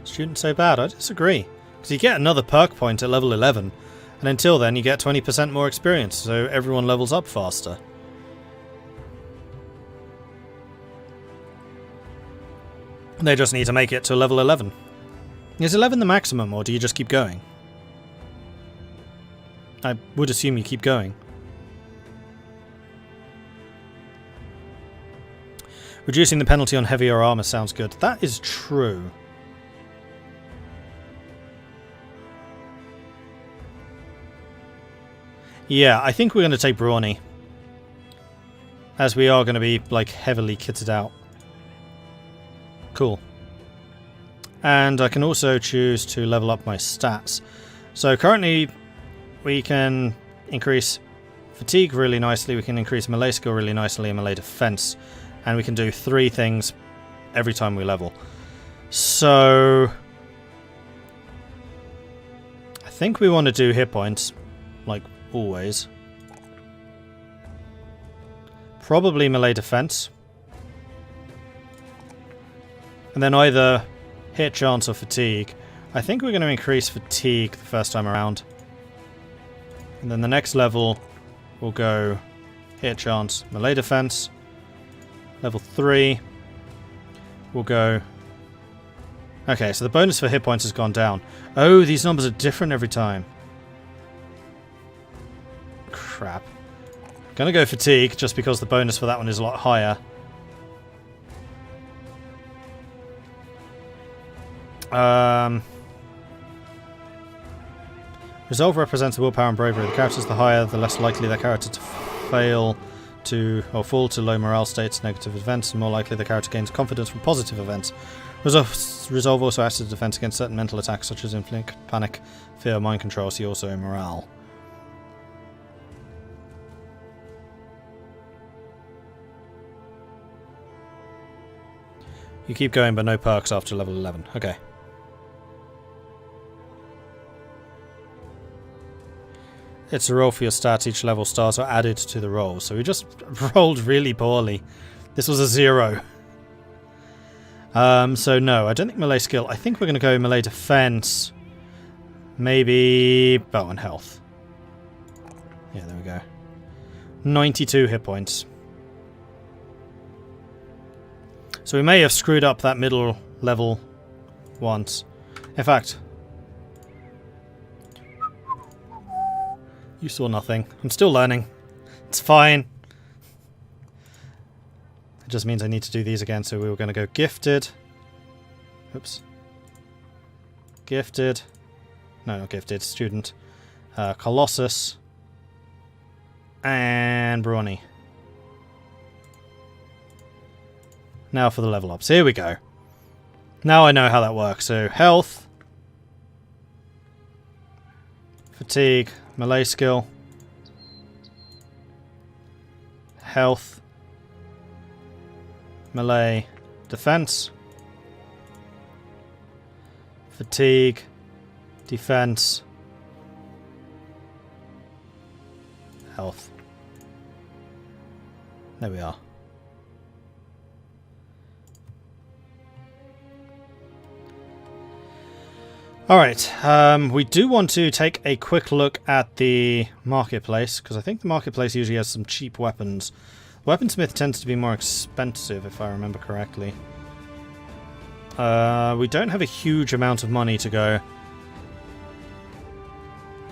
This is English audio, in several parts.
Student so bad? I disagree. Because you get another perk point at level 11, and until then you get 20% more experience, so everyone levels up faster. They just need to make it to level 11. Is 11 the maximum, or do you just keep going? I would assume you keep going. Reducing the penalty on heavier armor sounds good. That is true. Yeah, I think we're going to take Brawny. As we are going to be, like, heavily kitted out. Cool. And I can also choose to level up my stats. So currently we can increase fatigue really nicely, we can increase melee skill really nicely, and melee defense. And we can do 3 things every time we level. So I think we want to do hit points, like always. Probably melee defense. And then either hit chance or fatigue. I think we're going to increase fatigue the first time around. And then the next level we'll go hit chance, melee defense. Level 3 we'll go... Okay, so the bonus for hit points has gone down. Oh, these numbers are different every time. Crap. Gonna go fatigue, just because the bonus for that one is a lot higher. Resolve represents the willpower and bravery of the characters. The higher, the less likely the character to fail to or fall to low morale states, negative events, and more likely the character gains confidence from positive events. Resolve also acts as a defense against certain mental attacks such as inflict, panic, fear, mind control, see also in morale. You keep going but no perks after level 11. Okay. It's a roll for your stats. Each level stars are added to the roll. So we just rolled really poorly. This was a 0. So no, I don't think melee skill. I think we're going to go melee defense. Maybe bow and health. Yeah, there we go. 92 hit points. So we may have screwed up that middle level once. In fact... You saw nothing. I'm still learning. It's fine. It just means I need to do these again, so we were going to go gifted. Oops. Gifted. No, not gifted. Student. Colossus. And Brawny. Now for the level ups. Here we go. Now I know how that works. So, health. Fatigue. Melee skill. Health. Melee. Defense. Fatigue. Defense. Health. There we are. Alright, we do want to take a quick look at the marketplace, because I think the marketplace usually has some cheap weapons. Weaponsmith tends to be more expensive, if I remember correctly. We don't have a huge amount of money to go.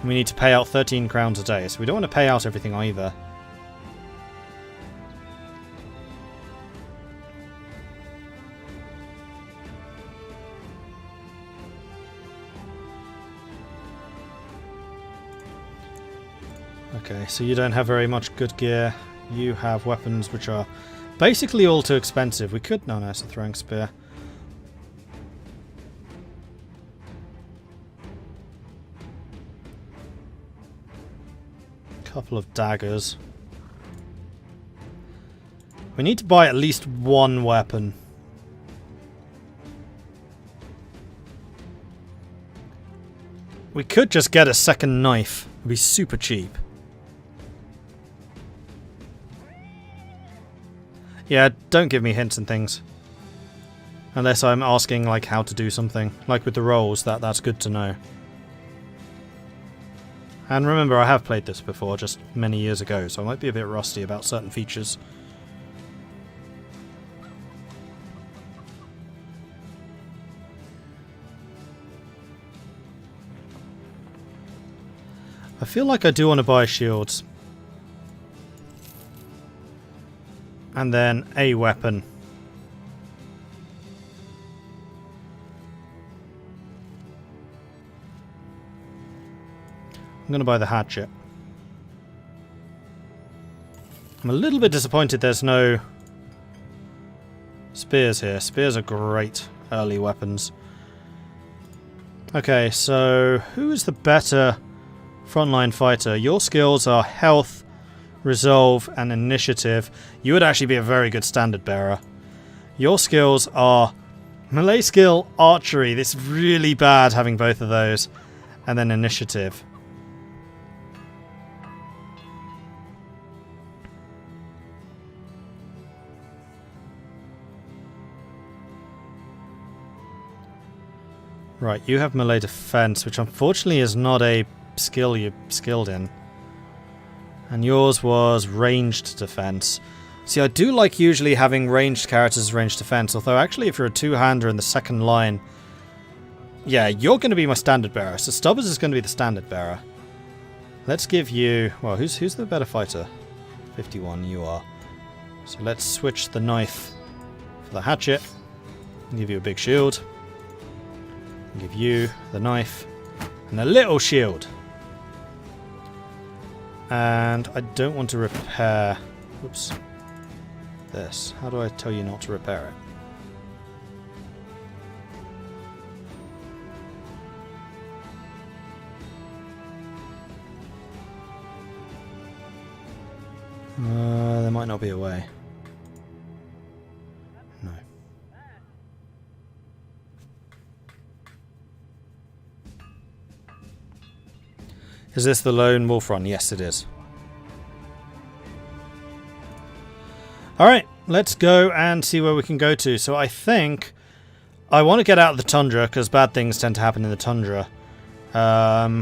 We need to pay out 13 crowns a day, so we don't want to pay out everything either. Okay, so you don't have very much good gear. You have weapons which are basically all too expensive. We could... No, it's a throwing spear. Couple of daggers. We need to buy at least one weapon. We could just get a second knife. It'd be super cheap. Yeah, don't give me hints and things. Unless I'm asking like how to do something. Like with the rolls, that's good to know. And remember, I have played this before, just many years ago, so I might be a bit rusty about certain features. I feel like I do want to buy shields. And then a weapon. I'm going to buy the hatchet. I'm a little bit disappointed there's no spears here. Spears are great early weapons. Okay, so who is the better frontline fighter? Your skills are health, resolve, and initiative. You would actually be a very good standard bearer. Your skills are melee skill, archery. This is really bad having both of those. And then initiative. Right, you have melee defense, which unfortunately is not a skill you're skilled in. And yours was ranged defense. See, I do like usually having ranged characters as ranged defense, although actually if you're a two-hander in the second line, yeah, you're going to be my standard bearer. So Stubbers is going to be the standard bearer. Let's give you... Well, who's the better fighter? 51, you are. So let's switch the knife for the hatchet. And give you a big shield. Give you the knife and a little shield. And I don't want to repair... Whoops. This. How do I tell you not to repair it? There might not be a way. No. Is this the lone wolf run? Yes, it is. Alright, let's go and see where we can go to. So I think I want to get out of the tundra because bad things tend to happen in the tundra.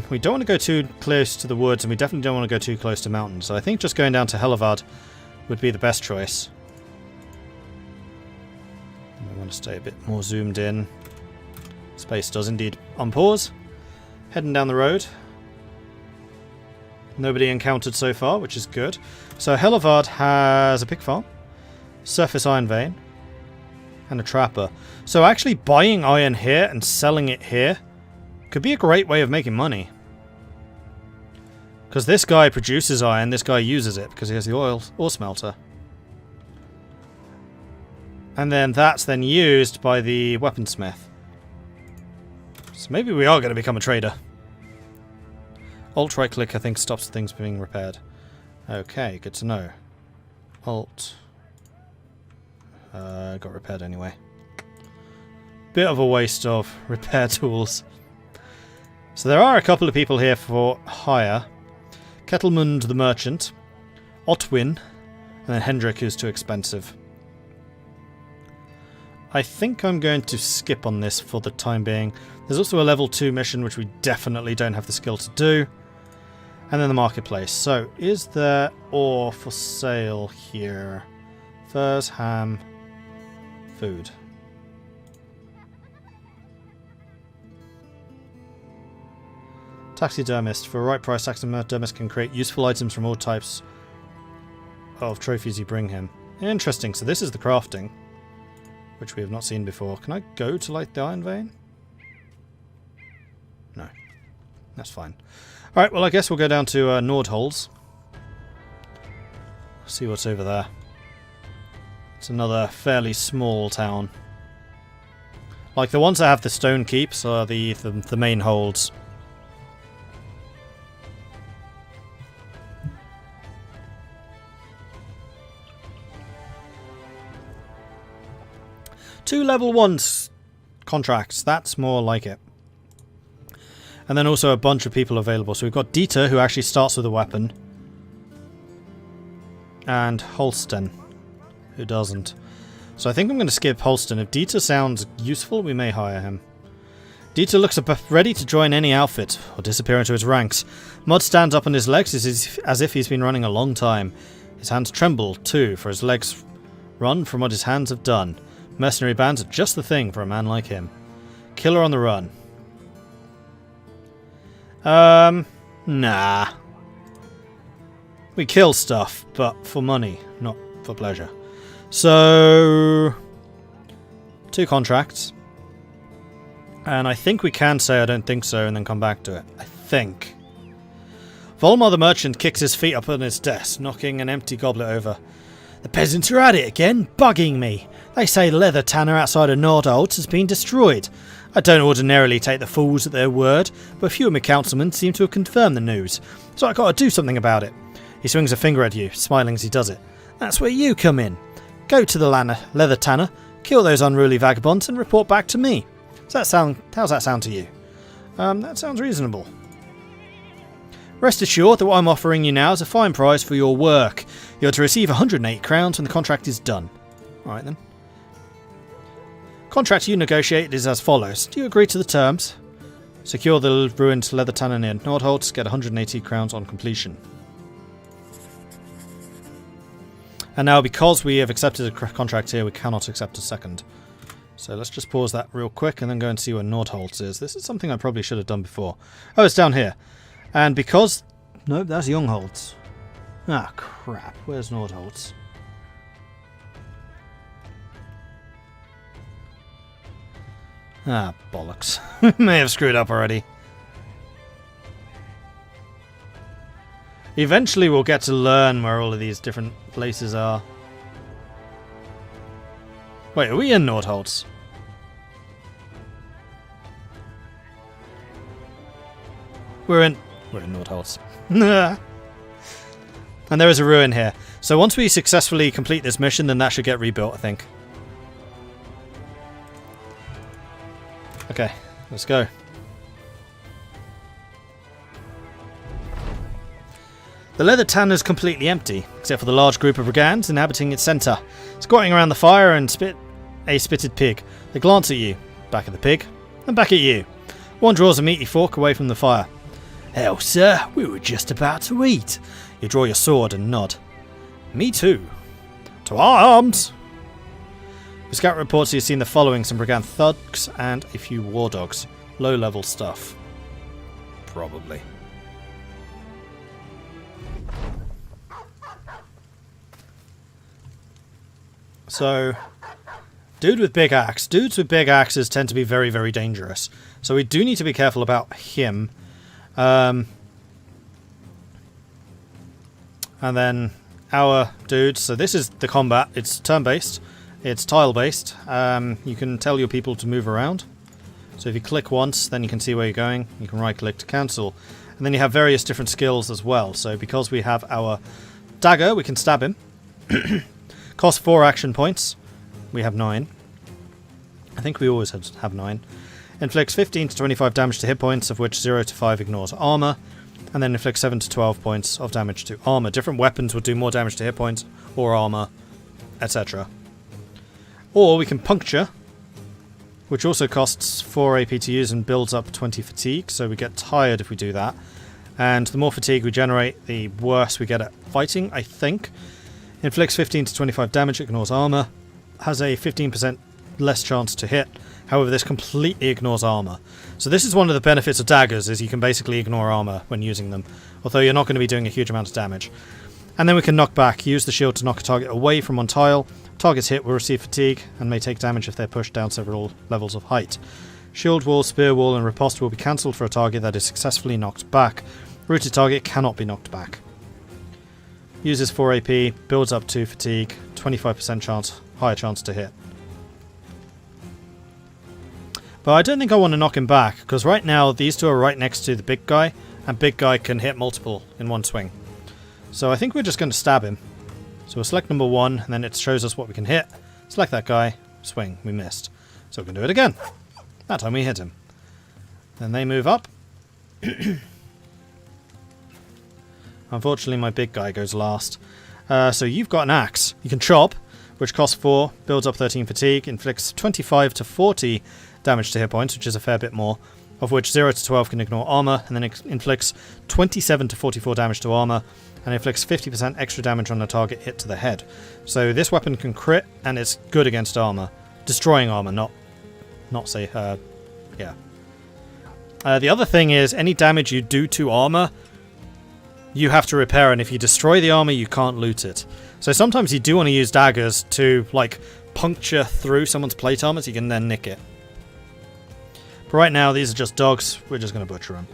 We don't want to go too close to the woods and we definitely don't want to go too close to mountains. So I think just going down to Hellevad would be the best choice. We want to stay a bit more zoomed in. Space does indeed unpause. Heading down the road. Nobody encountered so far, which is good. So Hellevad has a pig farm, surface iron vein, and a trapper. So actually buying iron here and selling it here could be a great way of making money. Because this guy produces iron, this guy uses it because he has the ore smelter. And then that's then used by the weaponsmith. So maybe we are going to become a trader. Alt right click I think stops things being repaired. Okay, good to know. Alt. Got repaired anyway. Bit of a waste of repair tools. So there are a couple of people here for hire. Kettlemund the merchant. Otwin. And then Hendrik who's too expensive. I think I'm going to skip on this for the time being. There's also a level 2 mission which we definitely don't have the skill to do. And then the marketplace. So, is there ore for sale here? Furs, ham, food. Taxidermist. For a right price, taxidermist can create useful items from all types of trophies you bring him. Interesting. So this is the crafting, which we have not seen before. Can I go to like the iron vein? No. That's fine. Alright, well I guess we'll go down to Nordholz. See what's over there. It's another fairly small town. Like the ones that have the stone keeps are the main holds. Two level 1s contracts, that's more like it. And then also a bunch of people available. So we've got Dieter, who actually starts with a weapon. And Holsten, who doesn't. So I think I'm going to skip Holston. If Dieter sounds useful, we may hire him. Dieter looks ready to join any outfit or disappear into his ranks. Mod stands up on his legs as if he's been running a long time. His hands tremble too, for his legs run from what his hands have done. Mercenary bands are just the thing for a man like him. Killer on the run. Nah. We kill stuff, but for money, not for pleasure. So, 2 contracts. And I think we can say I don't think so and then come back to it. I think. Volmar the merchant kicks his feet up on his desk, knocking an empty goblet over. The peasants are at it again, bugging me. They say the leather tanner outside of Nordholz has been destroyed. I don't ordinarily take the fools at their word, but a few of my councilmen seem to have confirmed the news, so I got to do something about it. He swings a finger at you, smiling as he does it. That's where you come in. Go to the leather tanner, kill those unruly vagabonds, and report back to me. How's that sound to you? That sounds reasonable. Rest assured that what I'm offering you now is a fine price for your work. You're to receive 108 crowns when the contract is done. Alright then. Contract you negotiate is as follows. Do you agree to the terms? Secure the ruined leather tanner near Nordholz, get 180 crowns on completion. And now, because we have accepted a contract here, we cannot accept a second. So let's just pause that real quick and then go and see where Nordholz is. This is something I probably should have done before. Oh, it's down here. And because... No, that's Youngholz. Ah, crap. Where's Nordholz? Ah, bollocks. May have screwed up already. Eventually we'll get to learn where all of these different places are. Wait, are we in Nordholz? We're in Nordholz. And there is a ruin here. So once we successfully complete this mission, then that should get rebuilt, I think. Okay, let's go. The leather tanner is completely empty, except for the large group of brigands inhabiting its centre, squatting around the fire and spitted pig. They glance at you, back at the pig, and back at you. One draws a meaty fork away from the fire. Hell, sir, we were just about to eat. You draw your sword and nod. Me too. To arms! The scout reports you've seen the following: some brigand thugs and a few war dogs. Low-level stuff. Probably. So, dude with big axe. Dudes with big axes tend to be very, very dangerous. So we do need to be careful about him. And then our dudes. So this is the combat. It's turn-based. It's tile-based. You can tell your people to move around. So if you click once, then you can see where you're going. You can right-click to cancel. And then you have various different skills as well. So because we have our dagger, we can stab him. Cost 4 action points. We have 9. I think we always have 9. Inflicts 15 to 25 damage to hit points, of which 0 to 5 ignores armor. And then inflicts 7 to 12 points of damage to armor. Different weapons will do more damage to hit points or armor, etc. Or we can puncture, which also costs 4 AP to use and builds up 20 fatigue, so we get tired if we do that. And the more fatigue we generate, the worse we get at fighting, I think. Inflicts 15 to 25 damage, ignores armor. Has a 15% less chance to hit. However, this completely ignores armor. So this is one of the benefits of daggers, is you can basically ignore armor when using them. Although you're not going to be doing a huge amount of damage. And then we can knock back. Use the shield to knock a target away from one tile. Targets hit will receive fatigue and may take damage if they're pushed down several levels of height. Shield wall, spear wall and riposte will be cancelled for a target that is successfully knocked back. Rooted target cannot be knocked back. Uses 4 AP, builds up 2 fatigue, 25% chance, higher chance to hit. But I don't think I want to knock him back, because right now these two are right next to the big guy, and big guy can hit multiple in one swing. So I think we're just going to stab him. So we'll select number 1, and then it shows us what we can hit. Select that guy, swing, we missed. So we can do it again. That time we hit him. Then they move up. Unfortunately, my big guy goes last. So you've got an axe. You can chop, which costs 4, builds up 13 fatigue, inflicts 25 to 40 damage to hit points, which is a fair bit more, of which 0 to 12 can ignore armor, and then it inflicts 27 to 44 damage to armor, and inflicts 50% extra damage on a target hit to the head. So this weapon can crit, and it's good against armor. Destroying armor, not say, yeah. The other thing is, any damage you do to armor, you have to repair, and if you destroy the armor, you can't loot it. So sometimes you do want to use daggers to, like, puncture through someone's plate armor so you can then nick it. But right now, these are just dogs. We're just going to butcher them.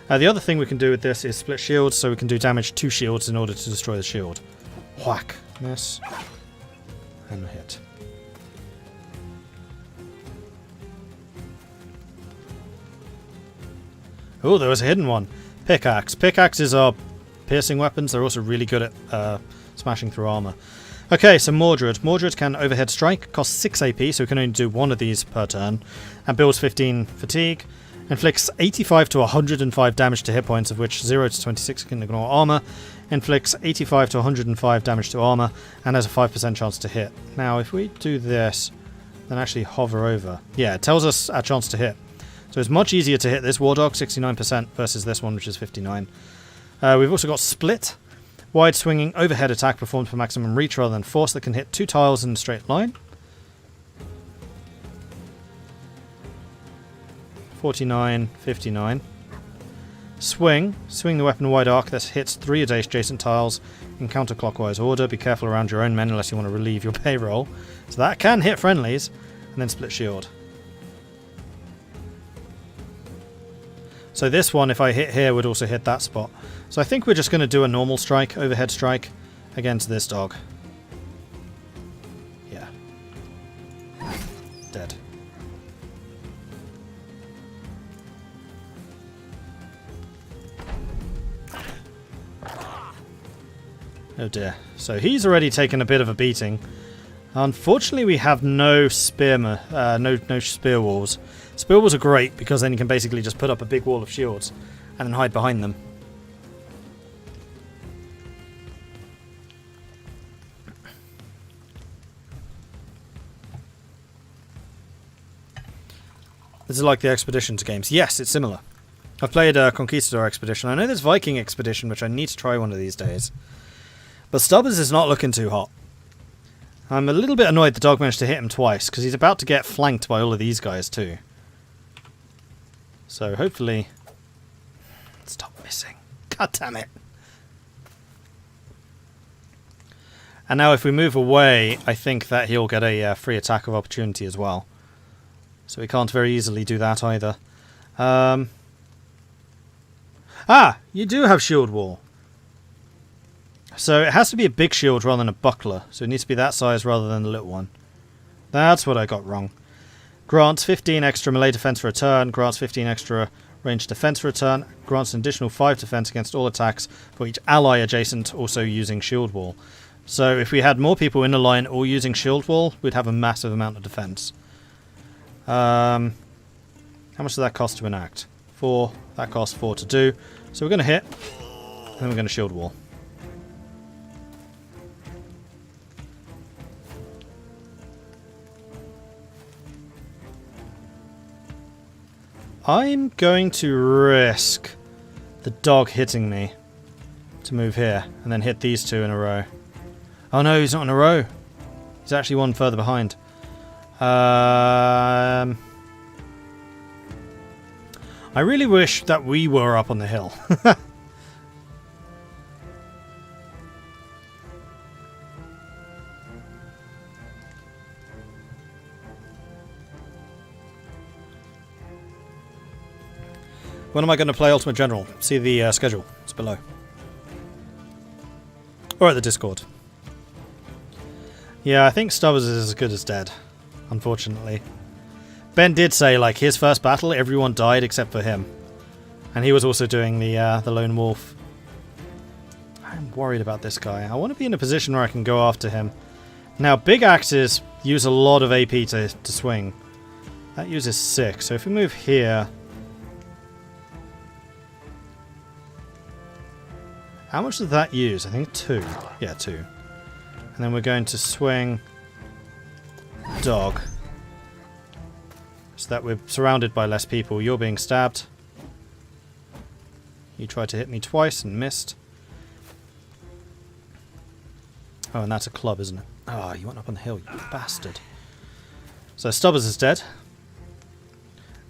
The other thing we can do with this is split shields, so we can do damage to shields in order to destroy the shield. Whack. Miss. And hit. Oh, there was a hidden one. Pickaxe. Pickaxes are piercing weapons. They're also really good at smashing through armor. Okay, so Mordred. Mordred can overhead strike, costs 6 AP, so we can only do one of these per turn, and builds 15 fatigue. Inflicts 85 to 105 damage to hit points, of which 0 to 26 can ignore armor. Inflicts 85 to 105 damage to armor, and has a 5% chance to hit. Now, if we do this, then actually hover over. Yeah, it tells us our chance to hit. So it's much easier to hit this War Dog, 69%, versus this one, which is 59. We've also got Split. Wide swinging overhead attack performed for maximum reach rather than force that can hit 2 tiles in a straight line. 49, 59. Swing. Swing the weapon wide arc that hits 3 adjacent tiles in counterclockwise order. Be careful around your own men unless you want to relieve your payroll. So that can hit friendlies. And then split shield. So this one, if I hit here, would also hit that spot. So I think we're just going to do a normal strike, overhead strike, against this dog. Yeah. Dead. Oh dear. So he's already taken a bit of a beating. Unfortunately, we have no spearmen, no spear walls. Spear walls are great because then you can basically just put up a big wall of shields and then hide behind them. This is like the Expeditions games. Yes, it's similar. I've played Conquistador Expedition. I know there's Viking Expedition, which I need to try one of these days. But Stubbers is not looking too hot. I'm a little bit annoyed the dog managed to hit him twice, because he's about to get flanked by all of these guys too. So hopefully... Stop missing. God damn it. And now if we move away, I think that he'll get a free attack of opportunity as well. So we can't very easily do that either. You do have shield wall. So it has to be a big shield rather than a buckler. So it needs to be that size rather than the little one. That's what I got wrong. Grants 15 extra melee defense for a turn. Grants 15 extra ranged defense for a turn. Grants an additional 5 defense against all attacks for each ally adjacent also using shield wall. So if we had more people in a line all using shield wall, we'd have a massive amount of defense. How much does that cost to enact? 4. That costs 4 to do. So we're going to hit, and then we're going to shield wall. I'm going to risk the dog hitting me to move here, and then hit these two in a row. Oh no, he's not in a row. He's actually one further behind. I really wish that we were up on the hill. When am I going to play Ultimate General? See the schedule. It's below. Or at the Discord. Yeah, I think Stubbers is as good as dead. Unfortunately. Ben did say, like, his first battle, everyone died except for him. And he was also doing the Lone Wolf. I'm worried about this guy. I want to be in a position where I can go after him. Now, big axes use a lot of AP to swing. That uses 6. So if we move here... How much does that use? I think 2. Yeah, 2. And then we're going to swing dog. So that we're surrounded by less people. You're being stabbed. You tried to hit me twice and missed. Oh, and that's a club, isn't it? Oh, you went up on the hill, you bastard. So Stubbers is dead.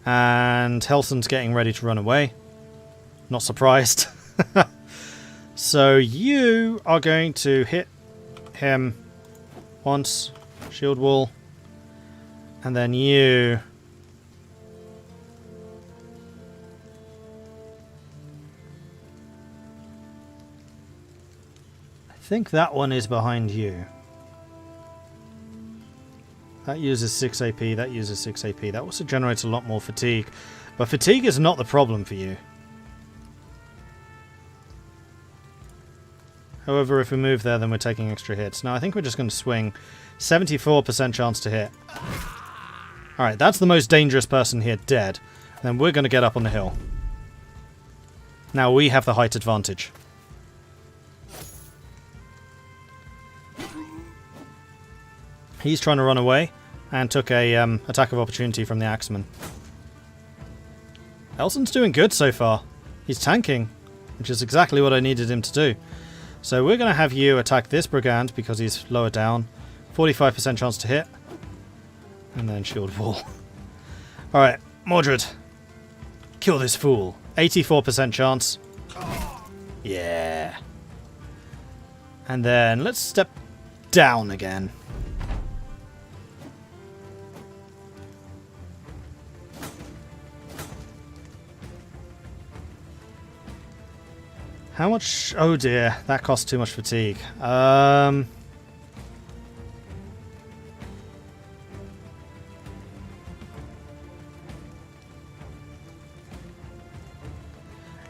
And Helson's getting ready to run away. Not surprised. So you are going to hit him once. Shield wall. And then you... I think that one is behind you. That uses 6 AP, that uses 6 AP. That also generates a lot more fatigue. But fatigue is not the problem for you. However, if we move there, then we're taking extra hits. Now, I think we're just going to swing. 74% chance to hit. Alright, that's the most dangerous person here dead. Then we're going to get up on the hill. Now we have the height advantage. He's trying to run away and took a attack of opportunity from the Axeman. Elson's doing good so far. He's tanking, which is exactly what I needed him to do. So we're going to have you attack this Brigand because he's lower down. 45% chance to hit. And then shield wall. Alright, Mordred. Kill this fool. 84% chance. Yeah. And then let's step down again. How much? Oh dear, that costs too much fatigue.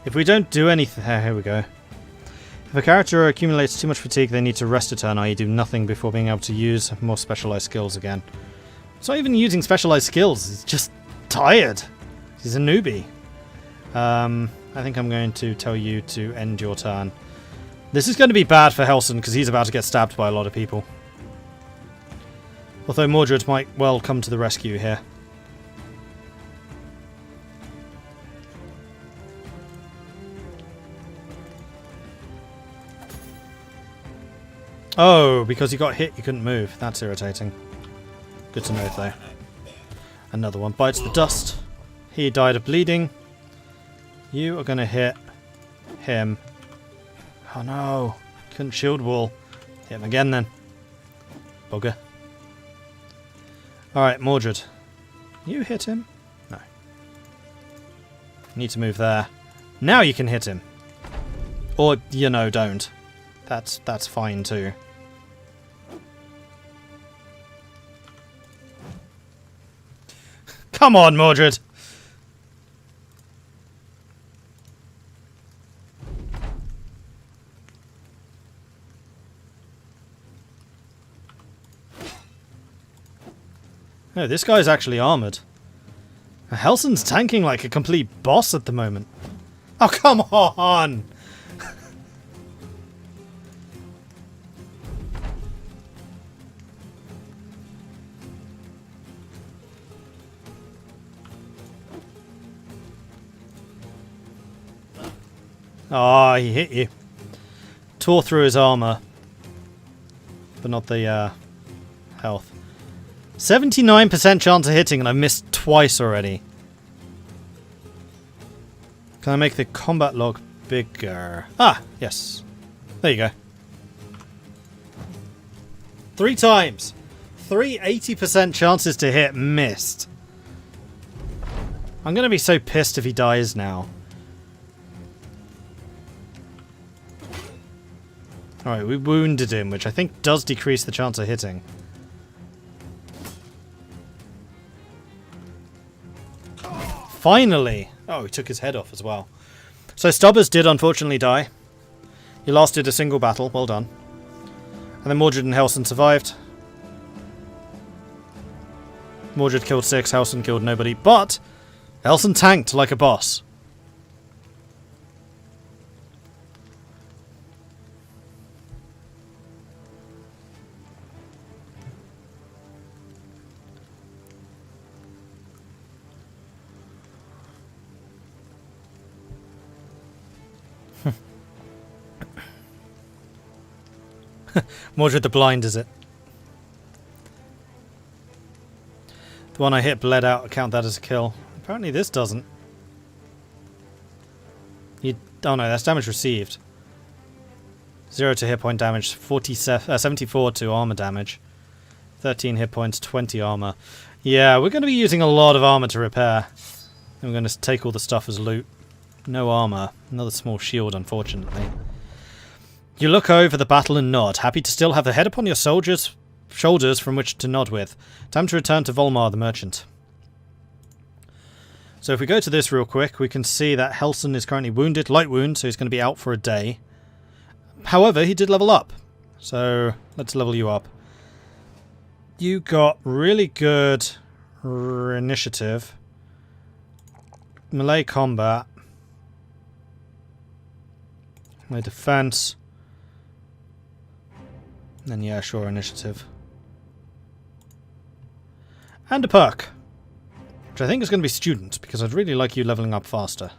If we don't do anything... Here we go. If a character accumulates too much fatigue, they need to rest a turn, i.e. do nothing before being able to use more specialized skills again. He's not even using specialized skills, he's just tired. He's a newbie. I think I'm going to tell you to end your turn. This is going to be bad for Helson because he's about to get stabbed by a lot of people. Although Mordred might well come to the rescue here. Oh, because you got hit, you couldn't move. That's irritating. Good to know, though. Another one bites the dust. He died of bleeding. You are going to hit him. Oh no. Couldn't shield wall. Hit him again then. Bugger. Alright, Mordred. You hit him? No. Need to move there. Now you can hit him. Or, you know, don't. That's fine too. Come on, Mordred! No, this guy's actually armoured. Helson's tanking like a complete boss at the moment. Oh, come on! Oh, he hit you. Tore through his armour. But not the health. 79% chance of hitting, and I missed twice already. Can I make the combat log bigger? Ah, yes. There you go. 3 times. 3 80% chances to hit, missed. I'm going to be so pissed if he dies now. Alright, we wounded him, which I think does decrease the chance of hitting. Finally! Oh, he took his head off as well. So Stubbers did unfortunately die. He lasted a single battle, well done. And then Mordred and Helson survived. Mordred killed 6, Helson killed nobody, but Helson tanked like a boss. Mordred the Blind, is it? The one I hit bled out. I count that as a kill. Apparently this doesn't. Oh no, that's damage received. 0 to hit point damage, 74 to armor damage. 13 hit points, 20 armor. Yeah, we're going to be using a lot of armor to repair. And we're going to take all the stuff as loot. No armor. Another small shield, unfortunately. You look over the battle and nod, happy to still have the head upon your shoulders from which to nod with. Time to return to Volmar the Merchant. So if we go to this real quick, we can see that Helson is currently wounded, light wound, so he's going to be out for a day. However, he did level up. So let's level you up. You got really good initiative, melee combat, my defense, and then yeah, sure, initiative. And a perk, which I think is going to be student, because I'd really like you leveling up faster.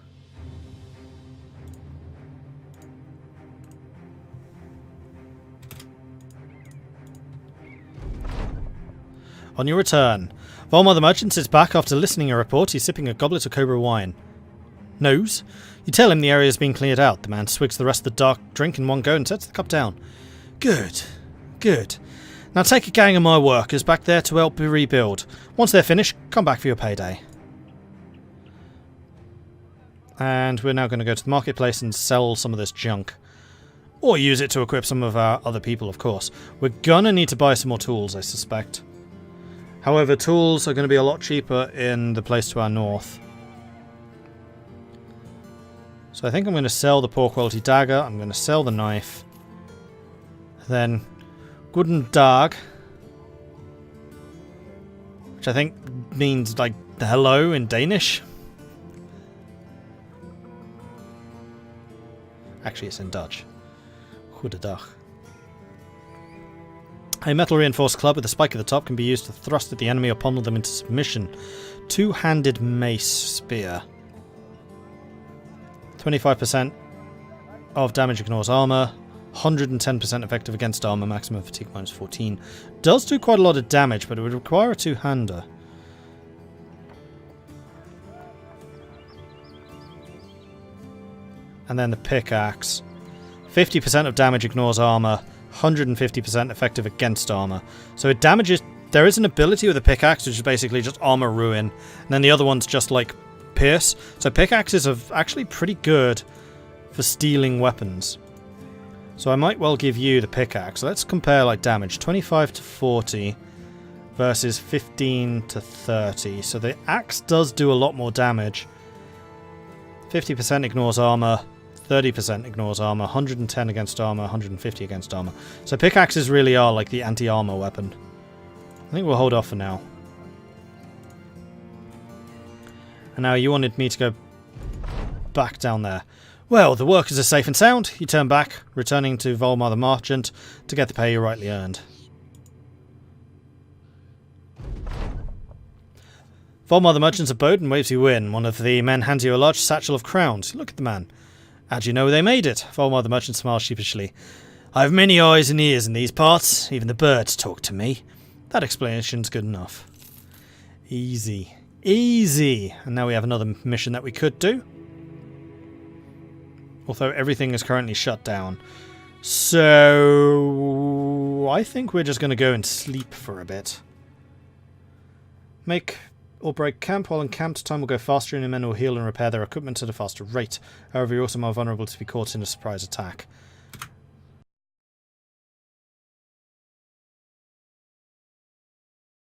On your return, Volmar the Merchant sits back after listening to a report. He's sipping a goblet of Cobra wine. Nose? You tell him the area is being cleared out. The man swigs the rest of the dark drink in one go and sets the cup down. Good. Good. Now take a gang of my workers back there to help you rebuild. Once they're finished, come back for your payday. And we're now going to go to the marketplace and sell some of this junk. Or use it to equip some of our other people, of course. We're going to need to buy some more tools, I suspect. However, tools are going to be a lot cheaper in the place to our north. So I think I'm going to sell the poor quality dagger. I'm going to sell the knife. Then Guten Dag, which I think means like hello in Danish. Actually, it's in Dutch. Goedendag. A metal reinforced club with a spike at the top can be used to thrust at the enemy or pummel them into submission. Two-handed mace spear. 25% of damage ignores armor. 110% effective against armor. Maximum fatigue minus 14. Does do quite a lot of damage, but it would require a two-hander. And then the pickaxe. 50% of damage ignores armor. 150% effective against armor. So it damages... There is an ability with a pickaxe, which is basically just armor ruin. And then the other one's just like pierce. So pickaxes are actually pretty good for stealing weapons. So I might well give you the pickaxe. Let's compare like damage. 25 to 40 versus 15 to 30. So the axe does do a lot more damage. 50% ignores armor. 30% ignores armor, 110 against armor, 150 against armor. So pickaxes really are like the anti-armor weapon. I think we'll hold off for now. And now you wanted me to go back down there. Well, the workers are safe and sound. You turn back, returning to Volmar the Merchant to get the pay you rightly earned. Volmar the Merchant's abode and waves you in. One of the men hands you a large satchel of crowns. Look at the man. How do you know they made it? Volmar the Merchant smiles sheepishly. I have many eyes and ears in these parts. Even the birds talk to me. That explanation's good enough. Easy. Easy! And now we have another mission that we could do. Although everything is currently shut down. So... I think we're just going to go and sleep for a bit. Make... or break camp. While encamped, time will go faster and your men will heal and repair their equipment at a faster rate. However, you're also more vulnerable to be caught in a surprise attack.